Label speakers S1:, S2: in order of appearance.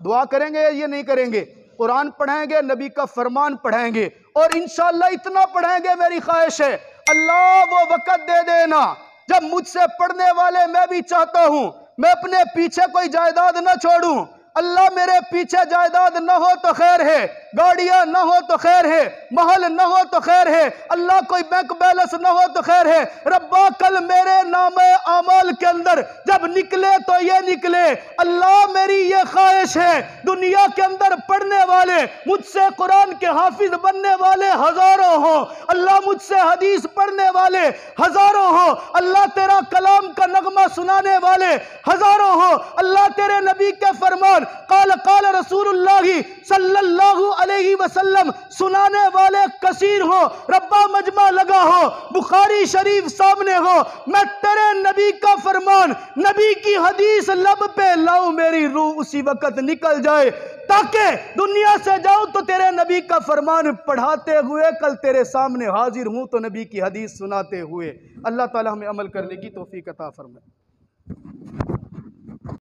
S1: दुआ करेंगे या ये नहीं करेंगे? कुरान पढ़ेंगे, नबी का फरमान पढ़ेंगे और इंशाअल्लाह इतना पढ़ेंगे, मेरी ख्वाहिश है अल्लाह वो वक़्त दे देना जब मुझसे पढ़ने वाले, मैं भी चाहता हूं मैं अपने पीछे कोई जायदाद ना छोड़ूं। अल्लाह मेरे पीछे जायदाद न हो तो खैर है, गाड़ियां न हो तो खैर है, महल न हो तो खैर है, अल्लाह कोई बैंक बैलेंस न हो तो खैर है। रब्बा कल मेरे नामे अमाल के अंदर जब निकले तो ये निकले, अल्लाह मेरी ये ख्वाहिश है दुनिया के अंदर पढ़ने वाले, मुझसे कुरान के हाफिज बनने वाले हजारों हो, अल्लाह मुझसे हदीस पढ़ने वाले हजारों हो, अल्लाह तेरा कलाम का नगमा सुनाने वाले हजारों हो, अल्लाह तेरे नबी के फरमान काल काल रसूलुल्लाह सल्लल्लाहु अलैहि वसल्लम सुनाने वाले कसीर हो। रब्बा मजमा लगा हो, बुखारी शरीफ सामने हो, मैं तेरे नबी का फरमान, नबी की हदीस लब पे लाऊं, मेरी रूह उसी वक्त निकल जाए ताकि दुनिया से जाऊं तो तेरे नबी का फरमान पढ़ाते हुए कल तेरे सामने हाजिर हूं तो नबी की हदीस सुनाते हुए। अल्लाह ताला हमें अमल करने की तौफीक अता फरमाए।